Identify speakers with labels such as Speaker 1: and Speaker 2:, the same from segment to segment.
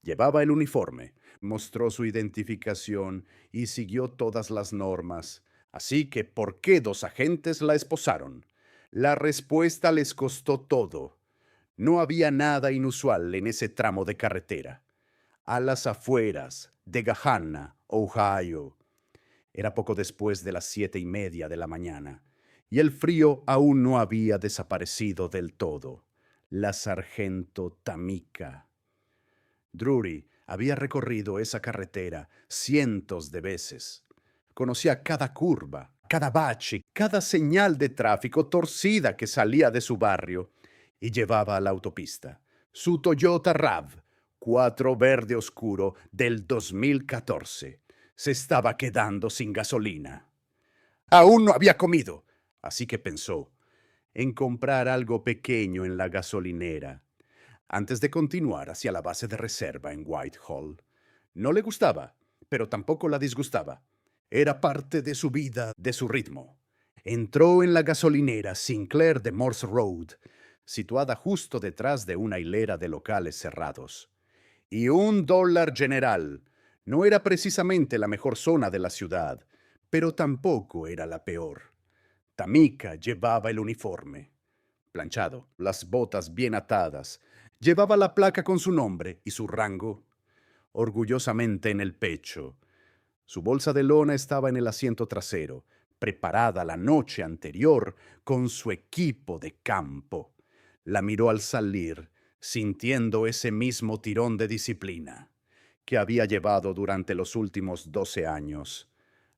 Speaker 1: Llevaba el uniforme, mostró su identificación y siguió todas las normas. Así que, ¿por qué dos agentes la esposaron? La respuesta les costó todo. No había nada inusual en ese tramo de carretera. A las afueras de Gahanna, Ohio. Era poco después de las 7:30 de la mañana, y el frío aún no había desaparecido del todo. La sargento Tamika. Drury había recorrido esa carretera cientos de veces. Conocía cada curva, cada bache, cada señal de tráfico torcida que salía de su barrio y llevaba a la autopista. Su Toyota RAV4 verde oscuro del 2014 se estaba quedando sin gasolina. Aún no había comido, así que pensó en comprar algo pequeño en la gasolinera antes de continuar hacia la base de reserva en Whitehall. No le gustaba, pero tampoco la disgustaba. Era parte de su vida, de su ritmo. Entró en la gasolinera Sinclair de Morse Road, situada justo detrás de una hilera de locales cerrados. Y $1 general. No era precisamente la mejor zona de la ciudad, pero tampoco era la peor. Tamika llevaba el uniforme planchado, las botas bien atadas. Llevaba la placa con su nombre y su rango orgullosamente en el pecho. Su bolsa de lona estaba en el asiento trasero, preparada la noche anterior con su equipo de campo. La miró al salir, sintiendo ese mismo tirón de disciplina que había llevado durante los últimos 12 años.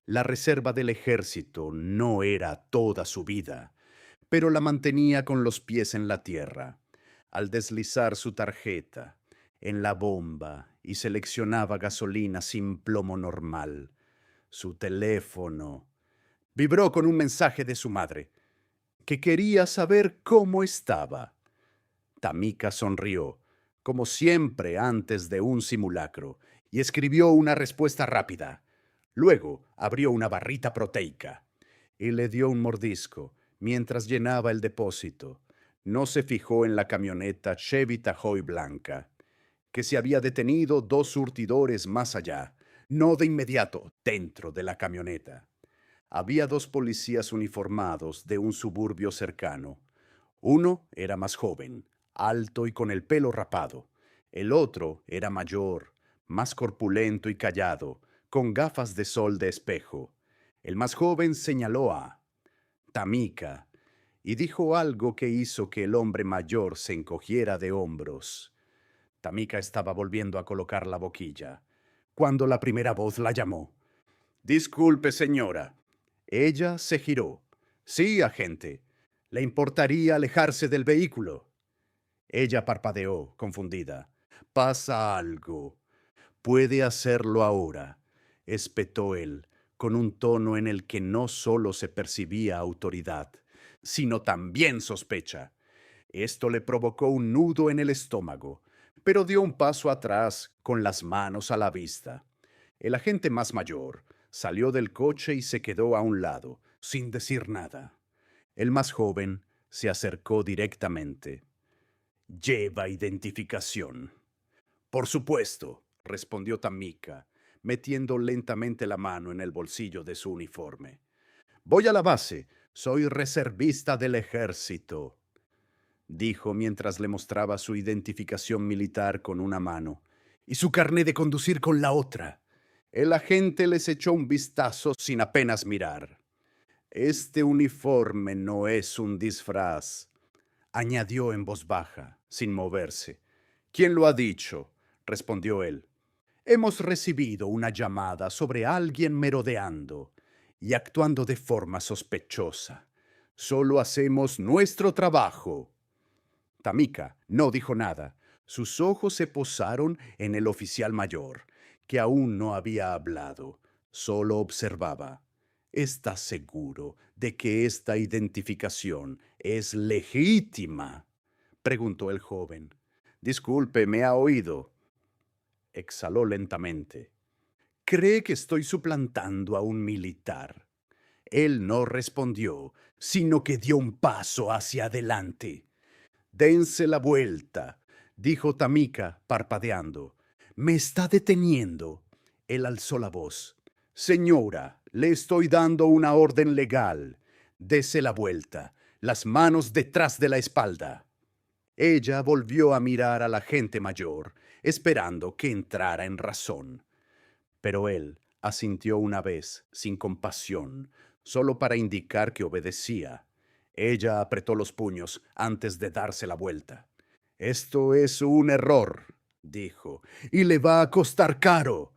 Speaker 1: La reserva del ejército no era toda su vida, pero la mantenía con los pies en la tierra. Al deslizar su tarjeta en la bomba y seleccionaba gasolina sin plomo normal, su teléfono vibró con un mensaje de su madre, que quería saber cómo estaba. Tamika sonrió, como siempre antes de un simulacro, y escribió una respuesta rápida. Luego abrió una barrita proteica y le dio un mordisco mientras llenaba el depósito. No se fijó en la camioneta Chevy Tahoe blanca, que se había detenido 2 surtidores más allá, no de inmediato dentro de la camioneta. Había 2 policías uniformados de un suburbio cercano. Uno era más joven, alto y con el pelo rapado. El otro era mayor, más corpulento y callado, con gafas de sol de espejo. El más joven señaló a Tamika y dijo algo que hizo que el hombre mayor se encogiera de hombros. Tamika estaba volviendo a colocar la boquilla, cuando la primera voz la llamó. Disculpe, señora. Ella se giró. Sí, agente. ¿Le importaría alejarse del vehículo? Ella parpadeó, confundida. Pasa algo. Puede hacerlo ahora, espetó él, con un tono en el que no solo se percibía autoridad, sino también sospecha. Esto le provocó un nudo en el estómago, pero dio un paso atrás con las manos a la vista. El agente más mayor salió del coche y se quedó a un lado, sin decir nada. El más joven se acercó directamente. Lleva identificación. Por supuesto, respondió Tamika, metiendo lentamente la mano en el bolsillo de su uniforme. Voy a la base. Soy reservista del ejército, dijo mientras le mostraba su identificación militar con una mano y su carné de conducir con la otra. El agente les echó un vistazo sin apenas mirar. Este uniforme no es un disfraz, añadió en voz baja, sin moverse. ¿Quién lo ha dicho? Respondió él. Hemos recibido una llamada sobre alguien merodeando y actuando de forma sospechosa. Solo hacemos nuestro trabajo. Tamika no dijo nada. Sus ojos se posaron en el oficial mayor, que aún no había hablado, solo observaba. ¿Estás seguro de que esta identificación es legítima? Preguntó el joven. Disculpe, ¿me ha oído? Exhaló lentamente. ¿Cree que estoy suplantando a un militar? Él no respondió, sino que dio un paso hacia adelante. Dense la vuelta, dijo Tamika, parpadeando. me está deteniendo. Él alzó la voz. Señora, le estoy dando una orden legal. Dese la vuelta, las manos detrás de la espalda. Ella volvió a mirar a la gente mayor, esperando que entrara en razón. Pero él asintió una vez, sin compasión, solo para indicar que obedecía. Ella apretó los puños antes de darse la vuelta. Esto es un error, dijo, y le va a costar caro.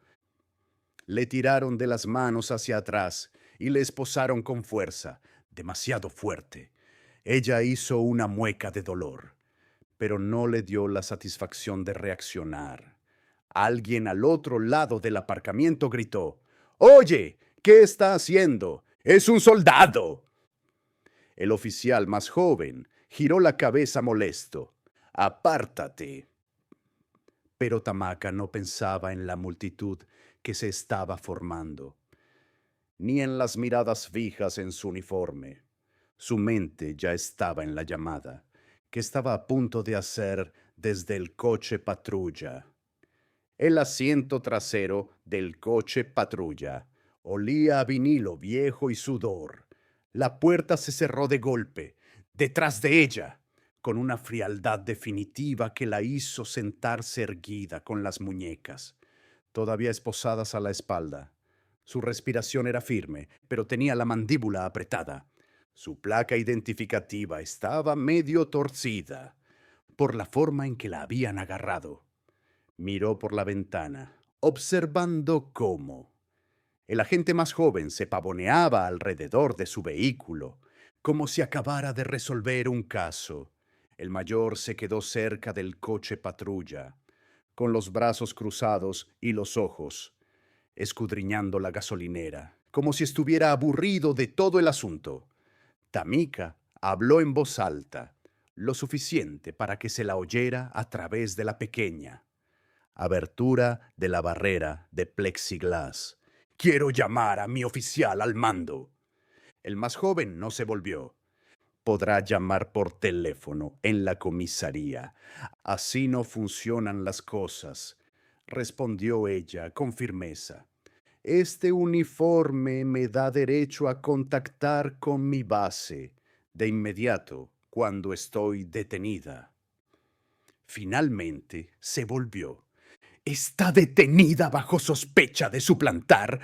Speaker 1: Le tiraron de las manos hacia atrás y le esposaron con fuerza, demasiado fuerte. Ella hizo una mueca de dolor, pero no le dio la satisfacción de reaccionar. Alguien al otro lado del aparcamiento gritó: «Oye, ¿qué está haciendo? ¡Es un soldado!». El oficial más joven giró la cabeza molesto. «Apártate». Pero Tamaka no pensaba en la multitud que se estaba formando, ni en las miradas fijas en su uniforme. Su mente ya estaba en la llamada, que estaba a punto de hacer desde el coche patrulla. El asiento trasero del coche patrulla olía a vinilo viejo y sudor. La puerta se cerró de golpe, detrás de ella, con una frialdad definitiva que la hizo sentarse erguida con las muñecas, todavía esposadas a la espalda. Su respiración era firme, pero tenía la mandíbula apretada. Su placa identificativa estaba medio torcida por la forma en que la habían agarrado. Miró por la ventana, observando cómo el agente más joven se pavoneaba alrededor de su vehículo, como si acabara de resolver un caso. El mayor se quedó cerca del coche patrulla, con los brazos cruzados y los ojos, escudriñando la gasolinera, como si estuviera aburrido de todo el asunto. Tamika habló en voz alta, lo suficiente para que se la oyera a través de la pequeña abertura de la barrera de plexiglas. «Quiero llamar a mi oficial al mando». El más joven no se volvió. «Podrá llamar por teléfono en la comisaría. Así no funcionan las cosas», respondió ella con firmeza. «Este uniforme me da derecho a contactar con mi base de inmediato cuando estoy detenida». Finalmente se volvió. «Está detenida bajo sospecha de suplantar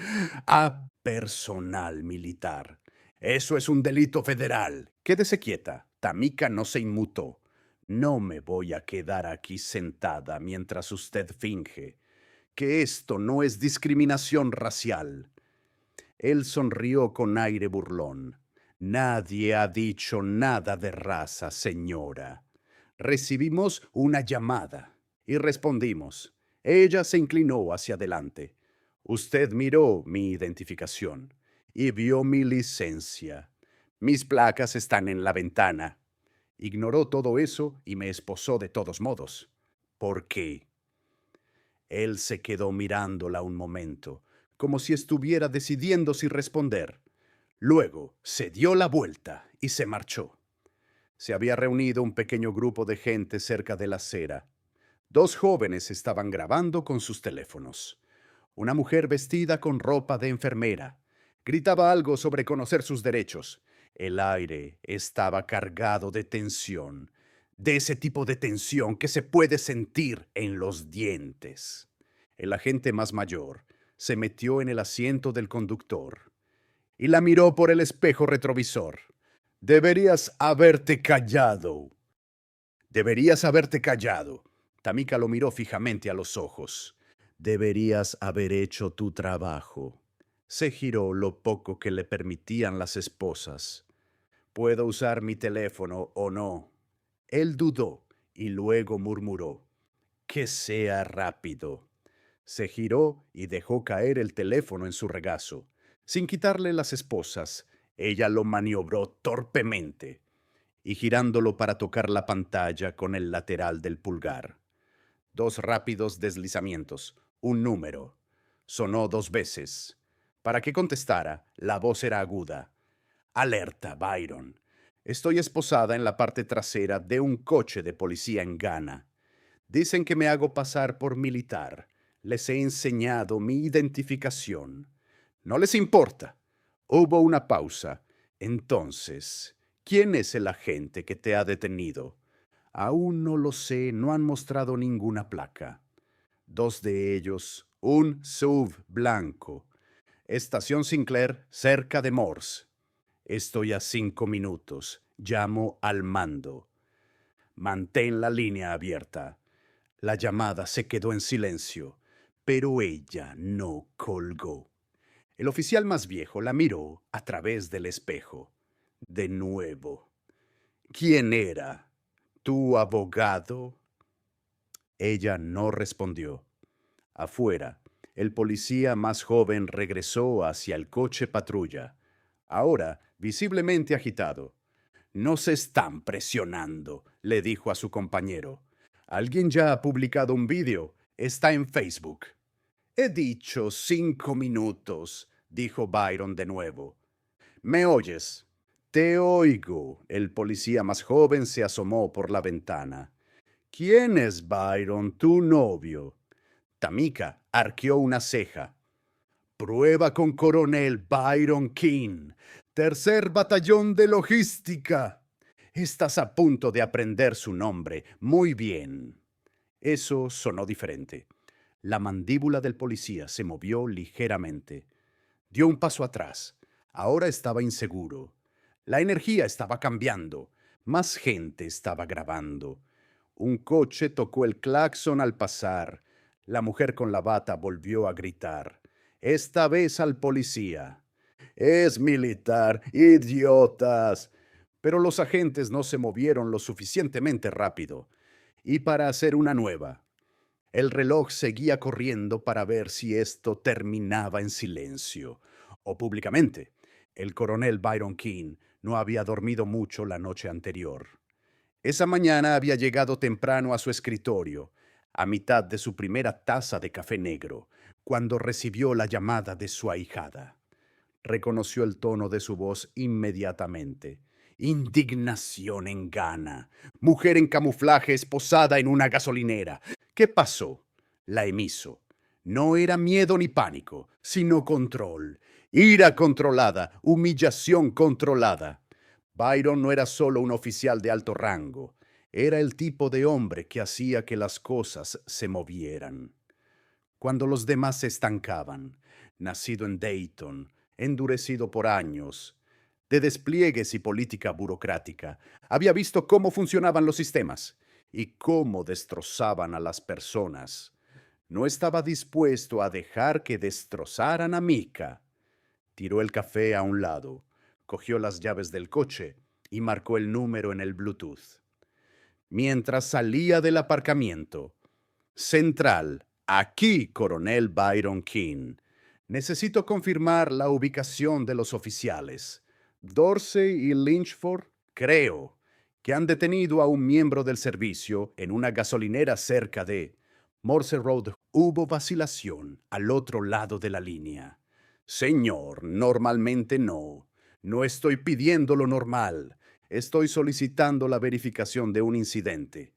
Speaker 1: a personal militar. Eso es un delito federal. Quédese quieta». Tamika no se inmutó. «No me voy a quedar aquí sentada mientras usted finge que esto no es discriminación racial». Él sonrió con aire burlón. «Nadie ha dicho nada de raza, señora. Recibimos una llamada y respondimos». Ella se inclinó hacia adelante. «Usted miró mi identificación y vio mi licencia. Mis placas están en la ventana». Ignoró todo eso y me esposó de todos modos. «¿Por qué?». Él se quedó mirándola un momento, como si estuviera decidiendo si responder. Luego se dio la vuelta y se marchó. Se había reunido un pequeño grupo de gente cerca de la acera. Dos jóvenes estaban grabando con sus teléfonos. Una mujer vestida con ropa de enfermera gritaba algo sobre conocer sus derechos. El aire estaba cargado de tensión, de ese tipo de tensión que se puede sentir en los dientes. El agente más mayor se metió en el asiento del conductor y la miró por el espejo retrovisor. «Deberías haberte callado. Deberías haberte callado». Tamika lo miró fijamente a los ojos. «Deberías haber hecho tu trabajo». Se giró lo poco que le permitían las esposas. «¿Puedo usar mi teléfono o no?». Él dudó y luego murmuró: «Que sea rápido». Se giró y dejó caer el teléfono en su regazo. Sin quitarle las esposas, ella lo maniobró torpemente y girándolo para tocar la pantalla con el lateral del pulgar. Dos rápidos deslizamientos, un número. Sonó dos veces. Para que contestara, la voz era aguda. «Alerta, Byron. Estoy esposada en la parte trasera de un coche de policía en Ghana. Dicen que me hago pasar por militar. Les he enseñado mi identificación. ¿No les importa? Hubo una pausa. Entonces, ¿quién es el agente que te ha detenido? Aún no lo sé, no han mostrado ninguna placa. Dos de ellos, un SUV blanco. Estación Sinclair, cerca de Morse. Estoy a 5 minutos. Llamo al mando. Mantén la línea abierta. La llamada se quedó en silencio, pero ella no colgó. El oficial más viejo la miró a través del espejo. De nuevo. ¿Quién era? ¿Tu abogado? Ella no respondió. Afuera, el policía más joven regresó hacia el coche patrulla, ahora visiblemente agitado. No se están presionando, le dijo a su compañero. Alguien ya ha publicado un vídeo. Está en Facebook. He dicho 5 minutos, dijo Byron de nuevo. ¿Me oyes? Te oigo. El policía más joven se asomó por la ventana. ¿Quién es Byron, tu novio? Tamika arqueó una ceja. Prueba con coronel Byron King, tercer batallón de logística. Estás a punto de aprender su nombre. Muy bien. Eso sonó diferente. La mandíbula del policía se movió ligeramente. Dio un paso atrás. Ahora estaba inseguro. La energía estaba cambiando. Más gente estaba grabando. Un coche tocó el claxon al pasar. La mujer con la bata volvió a gritar. Esta vez al policía. Es militar, idiotas. Pero los agentes no se movieron lo suficientemente rápido. Y para hacer una nueva. El reloj seguía corriendo para ver si esto terminaba en silencio o públicamente. El coronel Byron King no había dormido mucho la noche anterior. Esa mañana había llegado temprano a su escritorio, a mitad de su primera taza de café negro, cuando recibió la llamada de su ahijada. Reconoció el tono de su voz inmediatamente. Indignación en gana. Mujer en camuflaje esposada en una gasolinera. ¿Qué pasó? La emiso. No era miedo ni pánico, sino control. Ira controlada, humillación controlada. Byron no era solo un oficial de alto rango, era el tipo de hombre que hacía que las cosas se movieran. Cuando los demás se estancaban, nacido en Dayton, endurecido por años, de despliegues y política burocrática, había visto cómo funcionaban los sistemas y cómo destrozaban a las personas. No estaba dispuesto a dejar que destrozaran a Mika. Tiró el café a un lado, cogió las llaves del coche y marcó el número en el Bluetooth. Mientras salía del aparcamiento, Central, aquí, coronel Byron King. Necesito confirmar la ubicación de los oficiales. Dorsey y Lynchford, creo, que han detenido a un miembro del servicio en una gasolinera cerca de Morse Road. Hubo vacilación al otro lado de la línea. Señor, normalmente no. No estoy pidiendo lo normal. Estoy solicitando la verificación de un incidente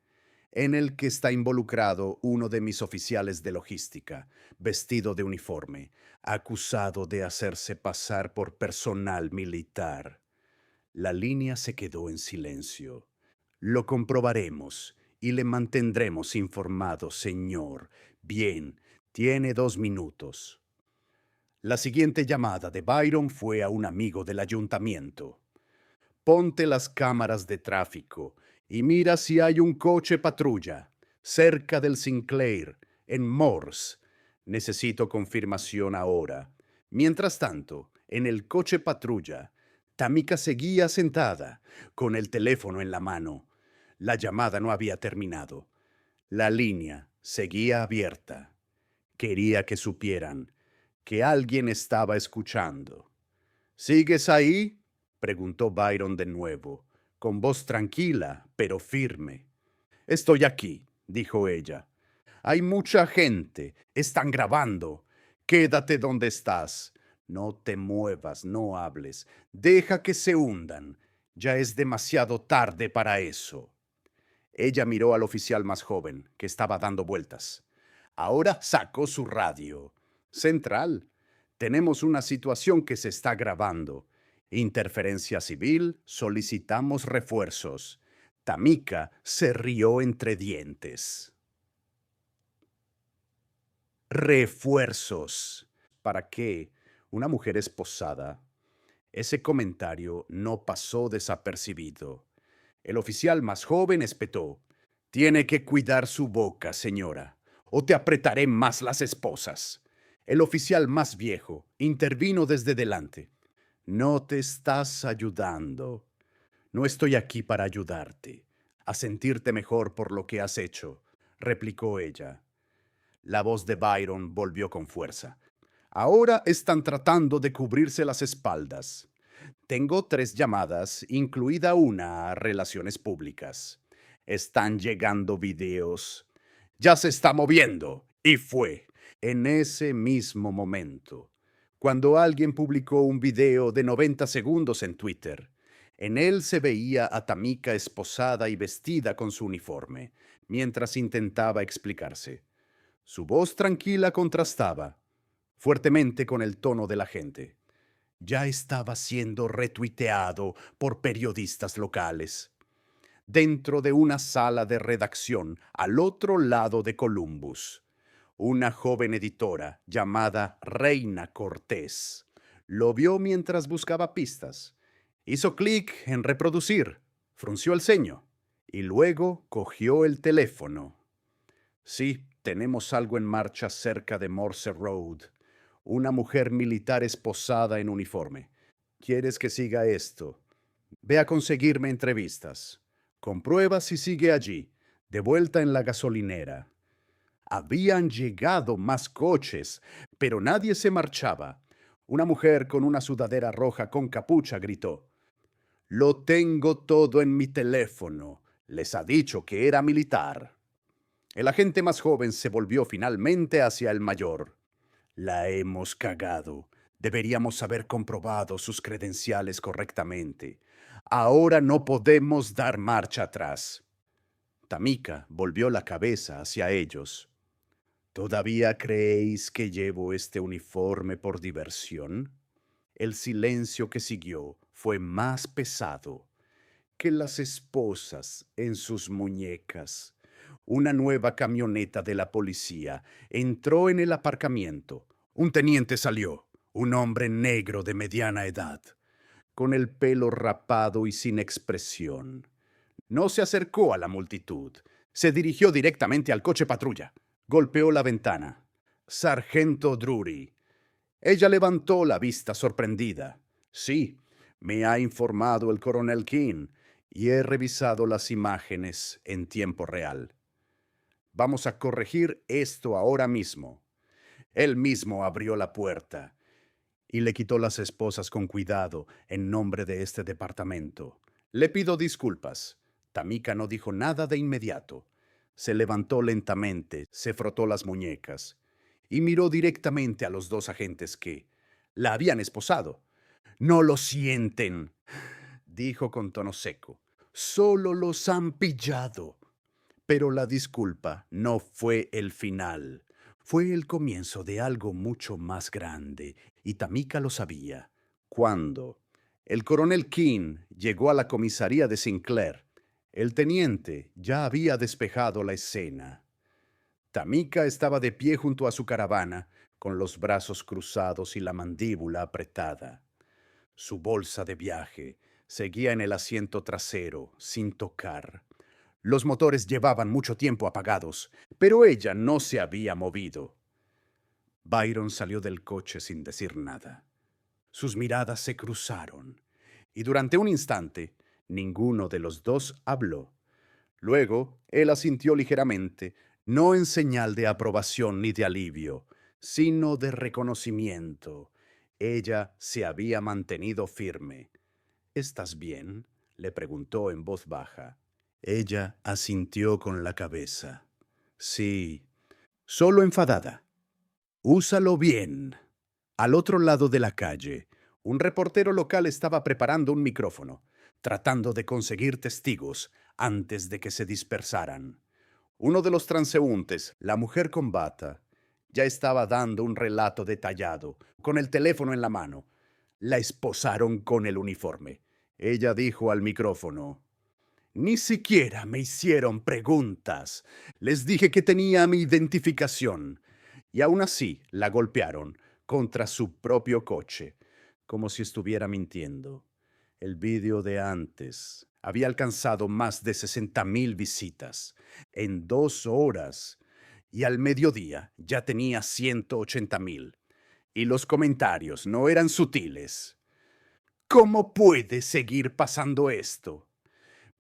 Speaker 1: en el que está involucrado uno de mis oficiales de logística, vestido de uniforme, acusado de hacerse pasar por personal militar. La línea se quedó en silencio. Lo comprobaremos y le mantendremos informado, señor. Bien, tiene 2 minutos. La siguiente llamada de Byron fue a un amigo del ayuntamiento. Ponte las cámaras de tráfico y mira si hay un coche patrulla cerca del Sinclair, en Morse. Necesito confirmación ahora. Mientras tanto, en el coche patrulla, Tamika seguía sentada, con el teléfono en la mano. La llamada no había terminado. La línea seguía abierta. Quería que supieran que alguien estaba escuchando. ¿Sigues ahí?, preguntó Byron de nuevo, con voz tranquila, pero firme. Estoy aquí, dijo ella. Hay mucha gente. Están grabando. Quédate donde estás. No te muevas, no hables. Deja que se hundan. Ya es demasiado tarde para eso. Ella miró al oficial más joven, que estaba dando vueltas. Ahora sacó su radio. Central. Tenemos una situación que se está grabando. Interferencia civil, solicitamos refuerzos. Tamika se rió entre dientes. Refuerzos. ¿Para qué? Una mujer esposada. Ese comentario no pasó desapercibido. El oficial más joven espetó. Tiene que cuidar su boca, señora, o te apretaré más las esposas. El oficial más viejo intervino desde delante. No te estás ayudando. No estoy aquí para ayudarte, a sentirte mejor por lo que has hecho, replicó ella. La voz de Byron volvió con fuerza. Ahora están tratando de cubrirse las espaldas. Tengo 3 llamadas, incluida una a relaciones públicas. Están llegando videos. Ya se está moviendo. Y fue en ese mismo momento, cuando alguien publicó un video de 90 segundos en Twitter. En él se veía a Tamika esposada y vestida con su uniforme, mientras intentaba explicarse. Su voz tranquila contrastaba fuertemente con el tono de la gente. Ya estaba siendo retuiteado por periodistas locales. Dentro de una sala de redacción al otro lado de Columbus, una joven editora llamada Reina Cortés lo vio mientras buscaba pistas. Hizo clic en reproducir, frunció el ceño y luego cogió el teléfono. Sí, tenemos algo en marcha cerca de Morse Road. Una mujer militar esposada en uniforme. ¿Quieres que siga esto? Ve a conseguirme entrevistas. Comprueba si sigue allí, de vuelta en la gasolinera. Habían llegado más coches, pero nadie se marchaba. Una mujer con una sudadera roja con capucha gritó: «Lo tengo todo en mi teléfono. Les ha dicho que era militar». El agente más joven se volvió finalmente hacia el mayor. La hemos cagado. Deberíamos haber comprobado sus credenciales correctamente. Ahora no podemos dar marcha atrás. Tamika volvió la cabeza hacia ellos. ¿Todavía creéis que llevo este uniforme por diversión? El silencio que siguió fue más pesado que las esposas en sus muñecas. Una nueva camioneta de la policía entró en el aparcamiento. Un teniente salió, un hombre negro de mediana edad, con el pelo rapado y sin expresión. No se acercó a la multitud. Se dirigió directamente al coche patrulla. Golpeó la ventana. «Sargento Drury». Ella levantó la vista sorprendida. «Sí, me ha informado el coronel King y he revisado las imágenes en tiempo real. Vamos a corregir esto ahora mismo». Él mismo abrió la puerta y le quitó las esposas con cuidado en nombre de este departamento. «Le pido disculpas». Tamika no dijo nada de inmediato. Se levantó lentamente, se frotó las muñecas y miró directamente a los 2 agentes que la habían esposado. «No lo sienten», dijo con tono seco. «Solo los han pillado». Pero la disculpa no fue el final. Fue el comienzo de algo mucho más grande, y Tamika lo sabía. Cuando el coronel King llegó a la comisaría de Sinclair, el teniente ya había despejado la escena. Tamika estaba de pie junto a su caravana, con los brazos cruzados y la mandíbula apretada. Su bolsa de viaje seguía en el asiento trasero, sin tocar. Los motores llevaban mucho tiempo apagados, pero ella no se había movido. Byron salió del coche sin decir nada. Sus miradas se cruzaron, y durante un instante ninguno de los dos habló. Luego él asintió ligeramente, no en señal de aprobación ni de alivio, sino de reconocimiento. Ella se había mantenido firme. «¿Estás bien?», le preguntó en voz baja. Ella asintió con la cabeza. «Sí, solo enfadada. Úsalo bien». Al otro lado de la calle, un reportero local estaba preparando un micrófono, tratando de conseguir testigos antes de que se dispersaran. Uno de los transeúntes, la mujer con bata, ya estaba dando un relato detallado, con el teléfono en la mano. La esposaron con el uniforme. Ella dijo al micrófono: Ni siquiera me hicieron preguntas. Les dije que tenía mi identificación. Y aún así la golpearon contra su propio coche, como si estuviera mintiendo. El vídeo de antes había alcanzado más de 60,000 visitas en 2 horas y al mediodía ya tenía 180,000. Y los comentarios no eran sutiles. ¿Cómo puede seguir pasando esto?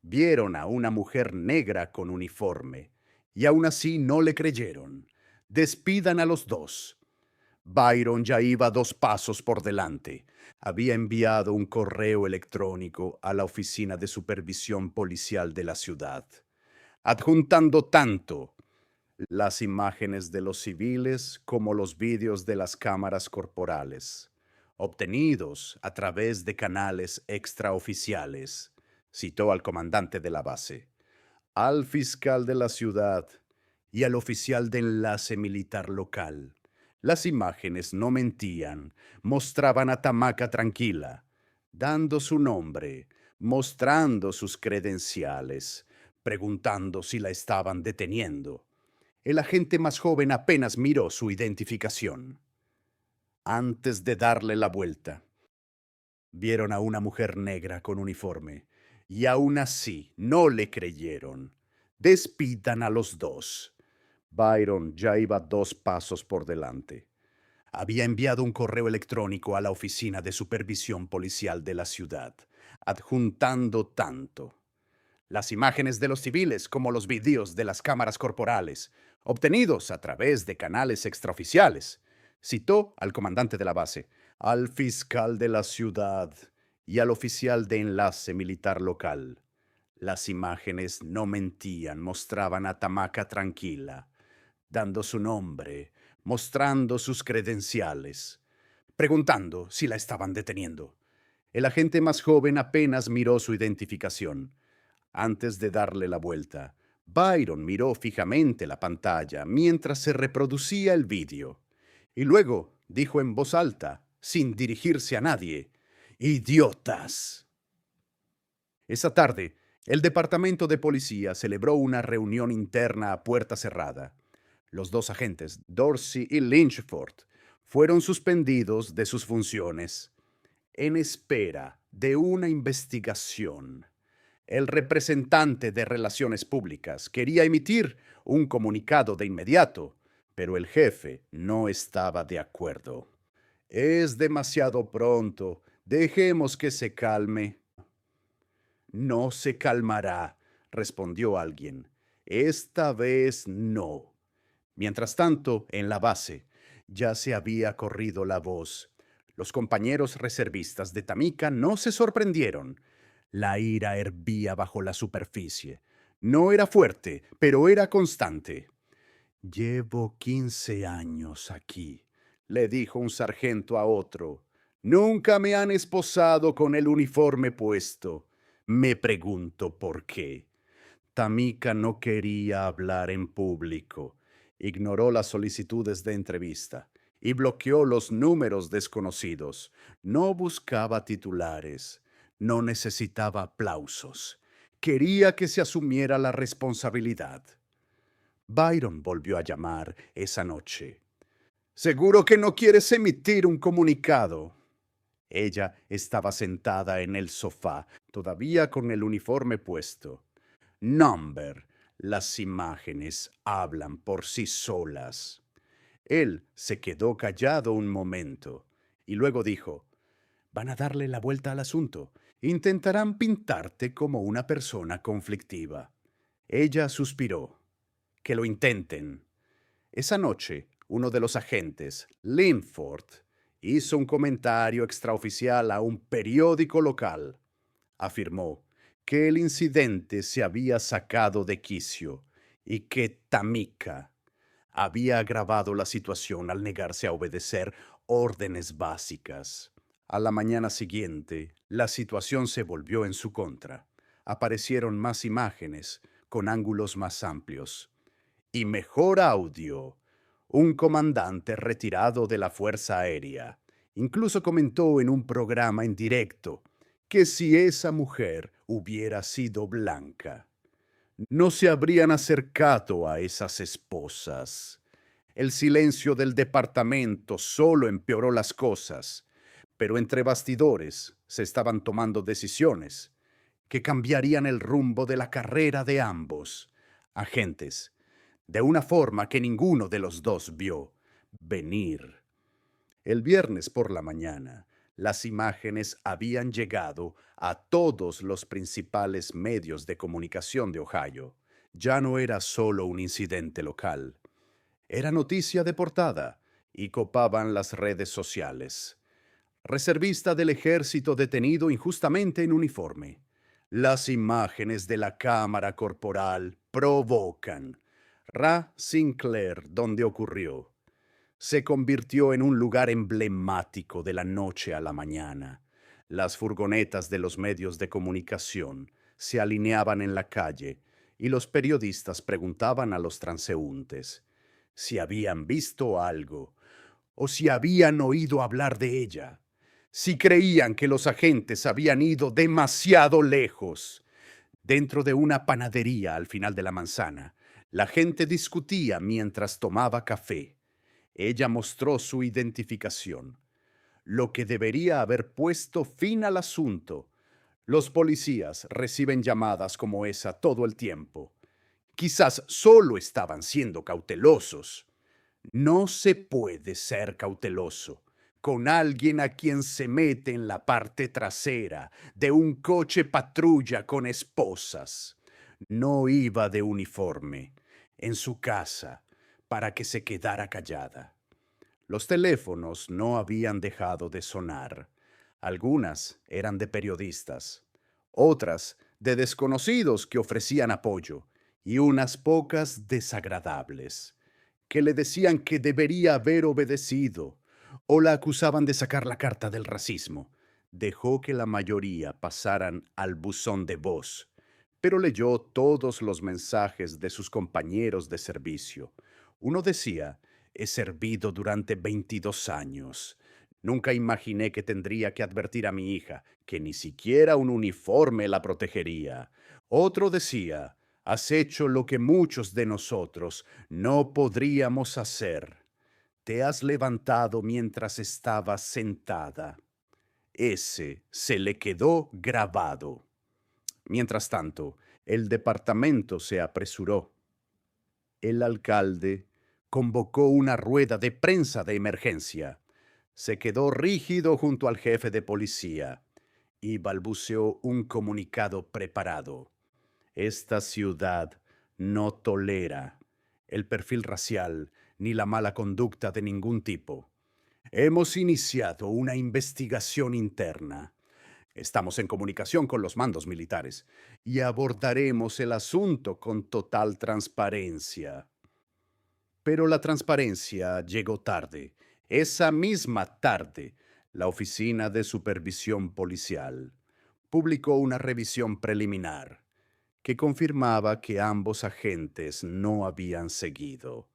Speaker 1: Vieron a una mujer negra con uniforme y aún así no le creyeron. Despidan a los dos. Byron ya iba 2 pasos por delante. Había enviado un correo electrónico a la Oficina de Supervisión Policial de la ciudad, adjuntando tanto las imágenes de los civiles como los vídeos de las cámaras corporales, obtenidos a través de canales extraoficiales, citó al comandante de la base, al fiscal de la ciudad y al oficial de enlace militar local. Las imágenes no mentían, mostraban a Tamaka tranquila, dando su nombre, mostrando sus credenciales, preguntando si la estaban deteniendo. El agente más joven apenas miró su identificación. Antes de darle la vuelta, vieron a una mujer negra con uniforme, y aún así no le creyeron. Despidan a los dos. Byron ya iba 2 pasos por delante. Había enviado un correo electrónico a la Oficina de Supervisión Policial de la ciudad, adjuntando tanto las imágenes de los civiles como los vídeos de las cámaras corporales, obtenidos a través de canales extraoficiales. Citó al comandante de la base, al fiscal de la ciudad y al oficial de enlace militar local. Las imágenes no mentían, mostraban a Tamaka tranquila, dando su nombre, mostrando sus credenciales, preguntando si la estaban deteniendo. El agente más joven apenas miró su identificación. Antes de darle la vuelta, Byron miró fijamente la pantalla mientras se reproducía el vídeo. Y luego dijo en voz alta, sin dirigirse a nadie, ¡Idiotas! Esa tarde, el departamento de policía celebró una reunión interna a puerta cerrada. Los dos agentes, Dorsey y Lynchford, fueron suspendidos de sus funciones en espera de una investigación. El representante de Relaciones Públicas quería emitir un comunicado de inmediato, pero el jefe no estaba de acuerdo. Es demasiado pronto. Dejemos que se calme. No se calmará, respondió alguien. Esta vez no. Mientras tanto, en la base, ya se había corrido la voz. Los compañeros reservistas de Tamika no se sorprendieron. La ira hervía bajo la superficie. No era fuerte, pero era constante. Llevo 15 años aquí, le dijo un sargento a otro. Nunca me han esposado con el uniforme puesto. Me pregunto por qué. Tamika no quería hablar en público. Ignoró las solicitudes de entrevista y bloqueó los números desconocidos. No buscaba titulares. No necesitaba aplausos. Quería que se asumiera la responsabilidad. Byron volvió a llamar esa noche. Seguro que no quieres emitir un comunicado. Ella estaba sentada en el sofá, todavía con el uniforme puesto. Number, las imágenes hablan por sí solas. Él se quedó callado un momento y luego dijo, van a darle la vuelta al asunto. Intentarán pintarte como una persona conflictiva. Ella suspiró. Que lo intenten. Esa noche, uno de los agentes, Linford, hizo un comentario extraoficial a un periódico local. Afirmó que el incidente se había sacado de quicio y que Tamika había agravado la situación al negarse a obedecer órdenes básicas. A la mañana siguiente, la situación se volvió en su contra. Aparecieron más imágenes con ángulos más amplios. y mejor audio. Un comandante retirado de la Fuerza Aérea incluso comentó en un programa en directo que si esa mujer hubiera sido blanca, no se habrían acercado a esas esposas. El silencio del departamento solo empeoró las cosas, pero entre bastidores se estaban tomando decisiones que cambiarían el rumbo de la carrera de ambos agentes, de una forma que ninguno de los dos vio venir. El viernes por la mañana, las imágenes habían llegado a todos los principales medios de comunicación de Ohio. Ya no era solo un incidente local, era noticia de portada y copaban las redes sociales. Reservista del ejército detenido injustamente en uniforme. Las imágenes de la cámara corporal provocan. Ra Sinclair, donde ocurrió, se convirtió en un lugar emblemático de la noche a la mañana. Las furgonetas de los medios de comunicación se alineaban en la calle y los periodistas preguntaban a los transeúntes si habían visto algo o si habían oído hablar de ella, si creían que los agentes habían ido demasiado lejos. Dentro de una panadería al final de la manzana, la gente discutía mientras tomaba café. Ella mostró su identificación, lo que debería haber puesto fin al asunto. Los policías reciben llamadas como esa todo el tiempo. Quizás solo estaban siendo cautelosos. No se puede ser cauteloso con alguien a quien se mete en la parte trasera de un coche patrulla con esposas. No iba de uniforme, en su casa, para que se quedara callada. Los teléfonos no habían dejado de sonar. Algunas eran de periodistas, otras de desconocidos que ofrecían apoyo, y unas pocas desagradables, que le decían que debería haber obedecido, o la acusaban de sacar la carta del racismo. Dejó que la mayoría pasaran al buzón de voz, pero leyó todos los mensajes de sus compañeros de servicio. Uno decía: he servido durante 22 años. Nunca imaginé que tendría que advertir a mi hija que ni siquiera un uniforme la protegería. Otro decía: has hecho lo que muchos de nosotros no podríamos hacer. Te has levantado mientras estabas sentada. Ese se le quedó grabado. Mientras tanto, el departamento se apresuró. El alcalde convocó una rueda de prensa de emergencia. Se quedó rígido junto al jefe de policía y balbuceó un comunicado preparado. Esta ciudad no tolera el perfil racial ni la mala conducta de ningún tipo. Hemos iniciado una investigación interna. Estamos en comunicación con los mandos militares y abordaremos el asunto con total transparencia. Pero la transparencia llegó tarde. Esa misma tarde, la Oficina de Supervisión Policial publicó una revisión preliminar que confirmaba que ambos agentes no habían seguido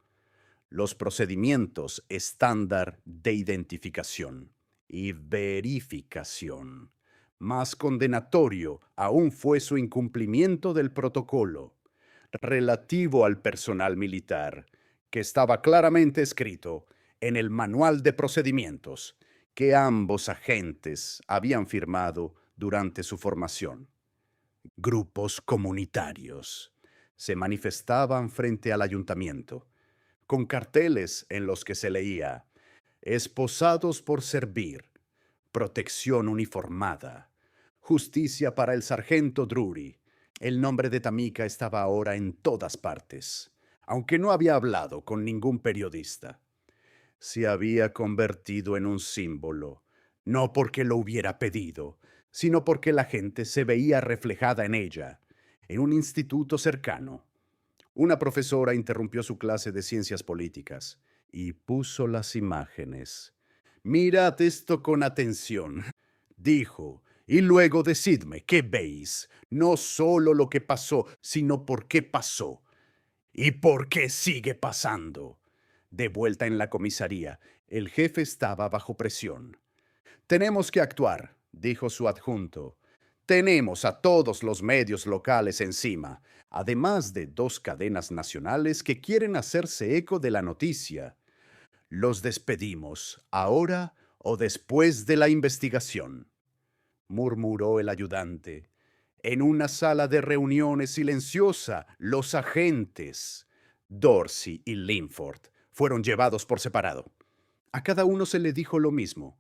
Speaker 1: los procedimientos estándar de identificación y verificación. Más condenatorio aún fue su incumplimiento del protocolo relativo al personal militar, que estaba claramente escrito en el manual de procedimientos que ambos agentes habían firmado durante su formación. Grupos comunitarios se manifestaban frente al ayuntamiento, con carteles en los que se leía: esposados por servir, protección uniformada, justicia para el sargento Drury. El nombre de Tamika estaba ahora en todas partes, aunque no había hablado con ningún periodista. Se había convertido en un símbolo, no porque lo hubiera pedido, sino porque la gente se veía reflejada en ella, en un instituto cercano. Una profesora interrumpió su clase de ciencias políticas y puso las imágenes. Mirad esto con atención, dijo, y luego decidme qué veis, no solo lo que pasó, sino por qué pasó. ¿Y por qué sigue pasando? De vuelta en la comisaría, el jefe estaba bajo presión. Tenemos que actuar, dijo su adjunto. Tenemos a todos los medios locales encima, además de dos cadenas nacionales que quieren hacerse eco de la noticia. Los despedimos, ahora o después de la investigación, murmuró el ayudante. En una sala de reuniones silenciosa, los agentes, Dorsey y Linford, fueron llevados por separado. A cada uno se le dijo lo mismo: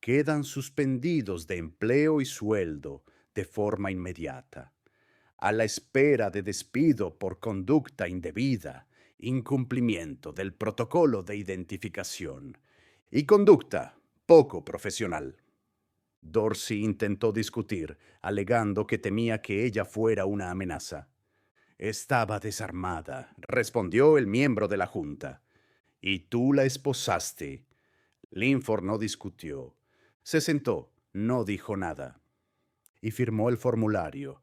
Speaker 1: quedan suspendidos de empleo y sueldo de forma inmediata, a la espera de despido por conducta indebida, incumplimiento del protocolo de identificación y conducta poco profesional. Dorsey intentó discutir, alegando que temía que ella fuera una amenaza. Estaba desarmada, respondió el miembro de la junta. Y tú la esposaste. Linford no discutió. Se sentó, no dijo nada. Y firmó el formulario.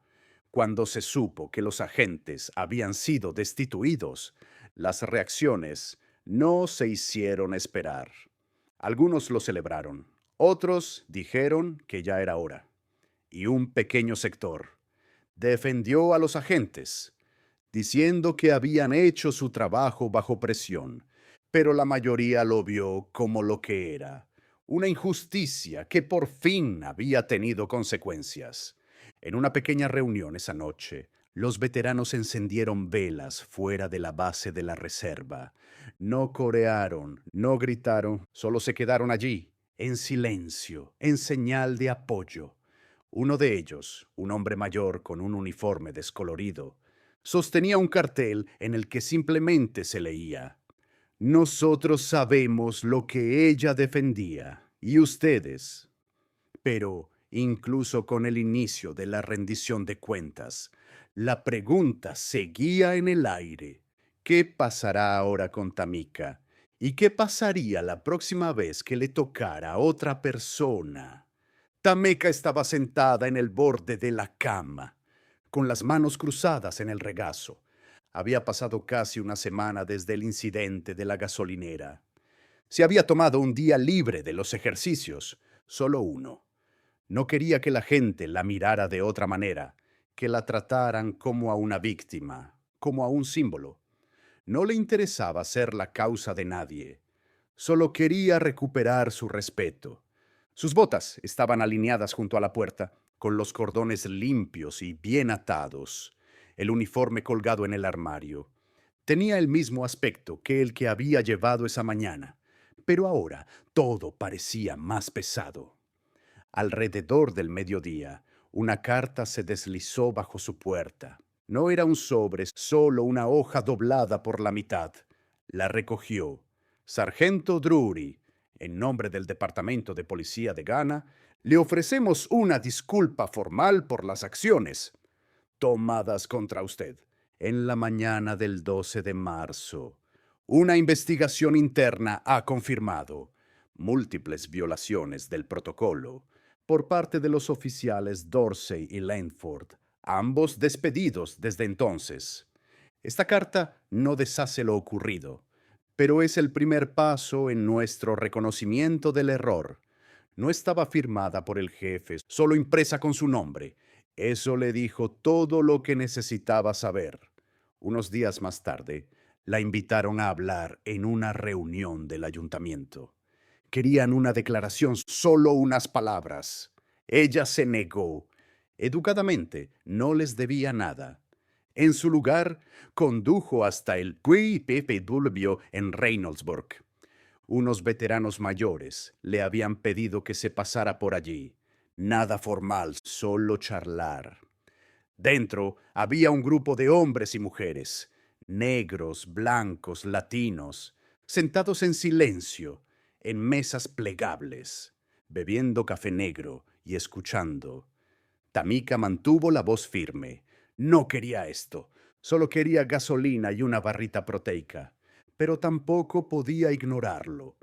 Speaker 1: Cuando se supo que los agentes habían sido destituidos, las reacciones no se hicieron esperar. Algunos lo celebraron, otros dijeron que ya era hora. Y un pequeño sector defendió a los agentes, diciendo que habían hecho su trabajo bajo presión, pero la mayoría lo vio como lo que era: una injusticia que por fin había tenido consecuencias. En una pequeña reunión esa noche, los veteranos encendieron velas fuera de la base de la reserva. No corearon, no gritaron, solo se quedaron allí, en silencio, en señal de apoyo. Uno de ellos, un hombre mayor con un uniforme descolorido, sostenía un cartel en el que simplemente se leía: nosotros sabemos lo que ella defendía, y ustedes. Pero, incluso con el inicio de la rendición de cuentas, la pregunta seguía en el aire: ¿qué pasará ahora con Tamika? ¿Y qué pasaría la próxima vez que le tocara a otra persona? Tamika estaba sentada en el borde de la cama, con las manos cruzadas en el regazo. Había pasado casi una semana desde el incidente de la gasolinera. Se había tomado un día libre de los ejercicios, solo uno. No quería que la gente la mirara de otra manera, que la trataran como a una víctima, como a un símbolo. No le interesaba ser la causa de nadie. Solo quería recuperar su respeto. Sus botas estaban alineadas junto a la puerta, con los cordones limpios y bien atados, el uniforme colgado en el armario. Tenía el mismo aspecto que el que había llevado esa mañana, pero ahora todo parecía más pesado. Alrededor del mediodía, una carta se deslizó bajo su puerta. No era un sobre, solo una hoja doblada por la mitad. La recogió. Sargento Drury, en nombre del Departamento de Policía de Ghana, le ofrecemos una disculpa formal por las acciones tomadas contra usted en la mañana del 12 de marzo. Una investigación interna ha confirmado múltiples violaciones del protocolo por parte de los oficiales Dorsey y Langford, ambos despedidos desde entonces. Esta carta no deshace lo ocurrido, pero es el primer paso en nuestro reconocimiento del error. No estaba firmada por el jefe, solo impresa con su nombre. Eso le dijo todo lo que necesitaba saber. Unos días más tarde, la invitaron a hablar en una reunión del ayuntamiento. Querían una declaración, solo unas palabras. Ella se negó. Educadamente, no les debía nada. En su lugar, condujo hasta el Puy PPW en Reynoldsburg. Unos veteranos mayores le habían pedido que se pasara por allí. Nada formal, solo charlar. Dentro había un grupo de hombres y mujeres, negros, blancos, latinos, sentados en silencio, en mesas plegables, bebiendo café negro y escuchando. Tamika mantuvo la voz firme. No quería esto, solo quería gasolina y una barrita proteica, pero tampoco podía ignorarlo.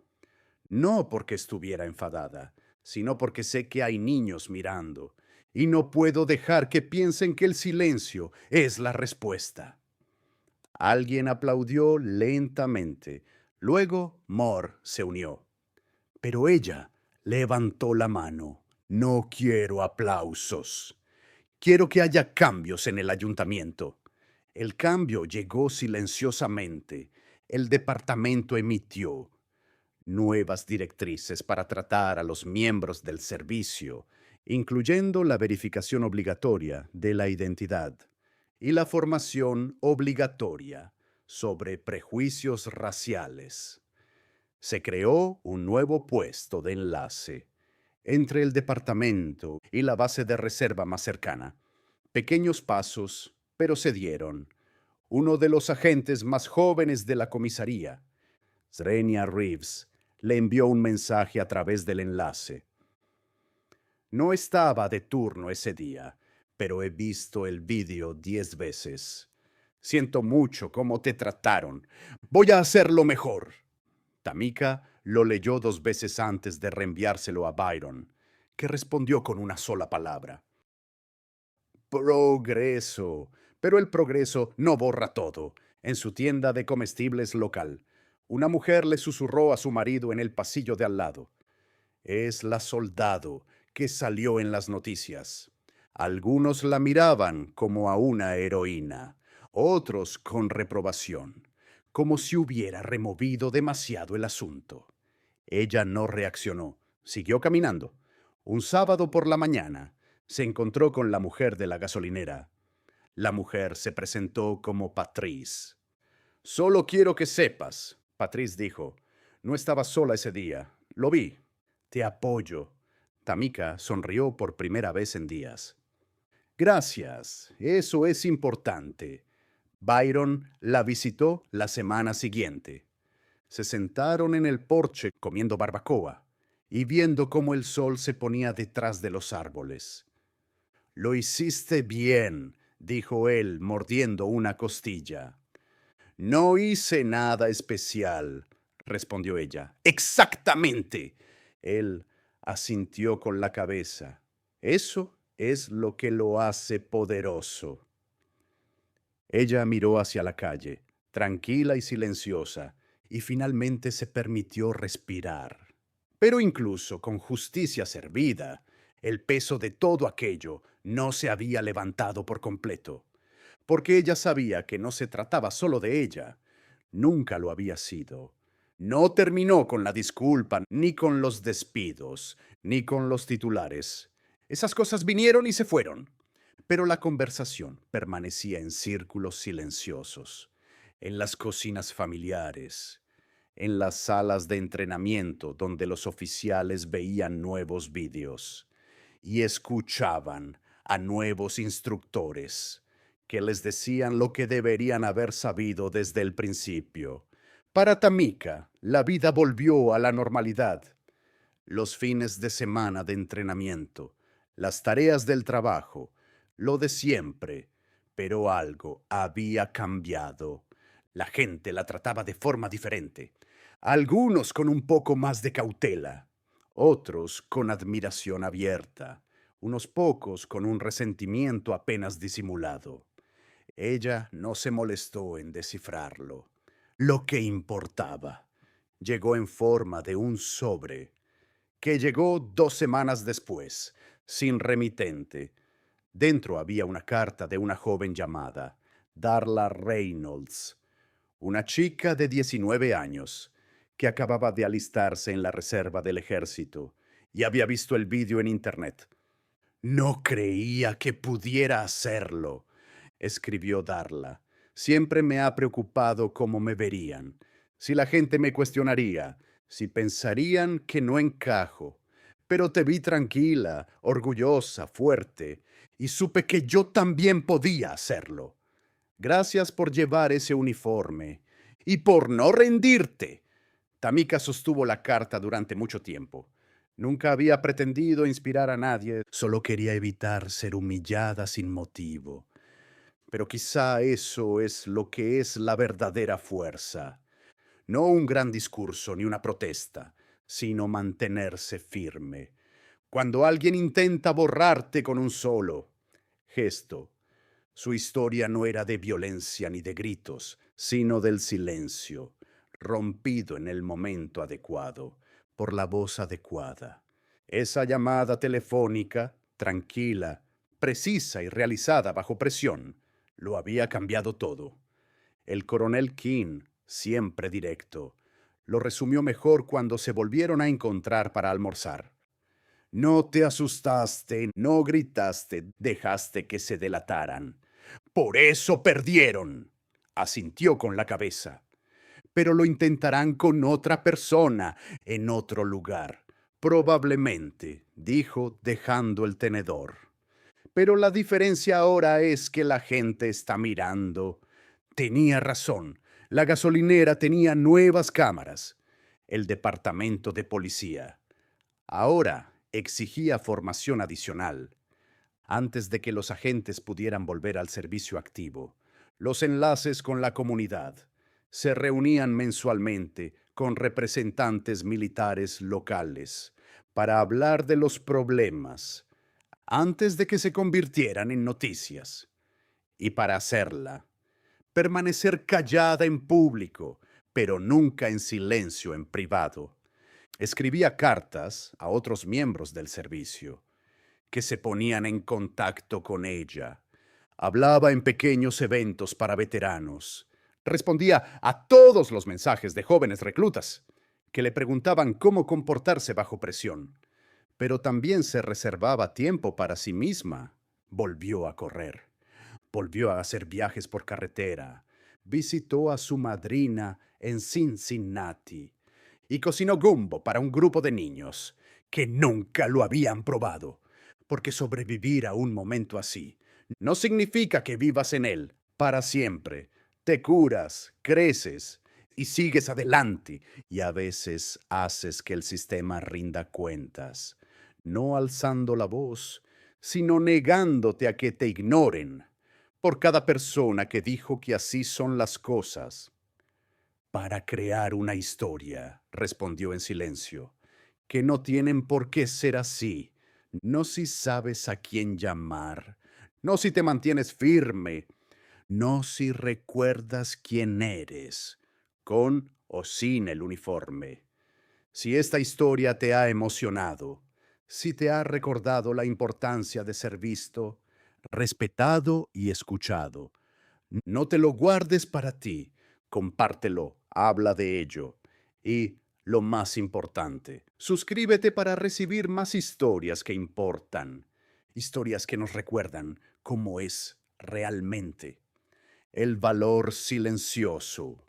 Speaker 1: No porque estuviera enfadada, sino porque sé que hay niños mirando, y no puedo dejar que piensen que el silencio es la respuesta. Alguien aplaudió lentamente. Luego Moore se unió. Pero ella levantó la mano. No quiero aplausos. Quiero que haya cambios en el ayuntamiento. El cambio llegó silenciosamente. El departamento emitió nuevas directrices para tratar a los miembros del servicio, incluyendo la verificación obligatoria de la identidad y la formación obligatoria sobre prejuicios raciales. Se creó un nuevo puesto de enlace entre el departamento y la base de reserva más cercana. Pequeños pasos, pero se dieron. Uno de los agentes más jóvenes de la comisaría, Srenia Reeves, le envió un mensaje a través del enlace. No estaba de turno ese día, pero he visto el vídeo 10 veces. Siento mucho cómo te trataron. Voy a hacerlo mejor. Tamika lo leyó 2 veces antes de reenviárselo a Byron, que respondió con una sola palabra. Progreso. Pero el progreso no borra todo. En su tienda de comestibles local, una mujer le susurró a su marido en el pasillo de al lado. Es la soldado que salió en las noticias. Algunos la miraban como a una heroína, otros con reprobación, como si hubiera removido demasiado el asunto. Ella no reaccionó, siguió caminando. Un sábado por la mañana se encontró con la mujer de la gasolinera. La mujer se presentó como Patrice. Solo quiero que sepas, Patrice dijo. No estaba sola ese día. Lo vi. Te apoyo. Tamika sonrió por primera vez en días. Gracias. Eso es importante. Byron la visitó la semana siguiente. Se sentaron en el porche comiendo barbacoa y viendo cómo el sol se ponía detrás de los árboles. Lo hiciste bien, dijo él, mordiendo una costilla. No hice nada especial, respondió ella. Exactamente. Él asintió con la cabeza. Eso es lo que lo hace poderoso. Ella miró hacia la calle, tranquila y silenciosa, y finalmente se permitió respirar. Pero incluso con justicia servida, el peso de todo aquello no se había levantado por completo, porque ella sabía que no se trataba solo de ella. Nunca lo había sido. No terminó con la disculpa, ni con los despidos, ni con los titulares. Esas cosas vinieron y se fueron. Pero la conversación permanecía en círculos silenciosos, en las cocinas familiares, en las salas de entrenamiento donde los oficiales veían nuevos vídeos y escuchaban a nuevos instructores que les decían lo que deberían haber sabido desde el principio. Para Tamika, la vida volvió a la normalidad. Los fines de semana de entrenamiento, las tareas del trabajo, lo de siempre, pero algo había cambiado. La gente la trataba de forma diferente. Algunos con un poco más de cautela, otros con admiración abierta, unos pocos con un resentimiento apenas disimulado. Ella no se molestó en descifrarlo. Lo que importaba llegó en forma de un sobre que llegó 2 semanas después, sin remitente. Dentro había una carta de una joven llamada Darla Reynolds, una chica de 19 años que acababa de alistarse en la reserva del ejército y había visto el vídeo en internet. No creía que pudiera hacerlo, escribió Darla. Siempre me ha preocupado cómo me verían, si la gente me cuestionaría, si pensarían que no encajo. Pero te vi tranquila, orgullosa, fuerte, y supe que yo también podía hacerlo. Gracias por llevar ese uniforme y por no rendirte. Tamika sostuvo la carta durante mucho tiempo. Nunca había pretendido inspirar a nadie, solo quería evitar ser humillada sin motivo. Pero quizá eso es lo que es la verdadera fuerza. No un gran discurso ni una protesta, sino mantenerse firme. Cuando alguien intenta borrarte con un solo gesto, Su historia no era de violencia ni de gritos, sino del silencio, rompido en el momento adecuado, por la voz adecuada. Esa llamada telefónica, tranquila, precisa y realizada bajo presión, lo había cambiado todo. El coronel King, siempre directo, lo resumió mejor cuando se volvieron a encontrar para almorzar. No te asustaste, no gritaste, dejaste que se delataran. Por eso perdieron, asintió con la cabeza. Pero lo intentarán con otra persona, en otro lugar. Probablemente, dijo dejando el tenedor. Pero la diferencia ahora es que la gente está mirando. Tenía razón. La gasolinera tenía nuevas cámaras. El departamento de policía ahora exigía formación adicional. Antes de que los agentes pudieran volver al servicio activo, los enlaces con la comunidad se reunían mensualmente con representantes militares locales para hablar de los problemas antes de que se convirtieran en noticias. Y para hacerla, permanecer callada en público, pero nunca en silencio en privado. Escribía cartas a otros miembros del servicio que se ponían en contacto con ella. Hablaba en pequeños eventos para veteranos. Respondía a todos los mensajes de jóvenes reclutas que le preguntaban cómo comportarse bajo presión. Pero también se reservaba tiempo para sí misma. Volvió a correr. Volvió a hacer viajes por carretera. Visitó a su madrina en Cincinnati y cocinó gumbo para un grupo de niños que nunca lo habían probado, porque sobrevivir a un momento así no significa que vivas en él para siempre. Te curas, creces y sigues adelante, y a veces haces que el sistema rinda cuentas, no alzando la voz, sino negándote a que te ignoren por cada persona que dijo que así son las cosas. Para crear una historia, respondió en silencio, que no tienen por qué ser así. No si sabes a quién llamar, no si te mantienes firme, no si recuerdas quién eres, con o sin el uniforme. Si esta historia te ha emocionado, si te ha recordado la importancia de ser visto, respetado y escuchado, no te lo guardes para ti, compártelo, habla de ello. Y, lo más importante, suscríbete para recibir más historias que importan, historias que nos recuerdan cómo es realmente el valor silencioso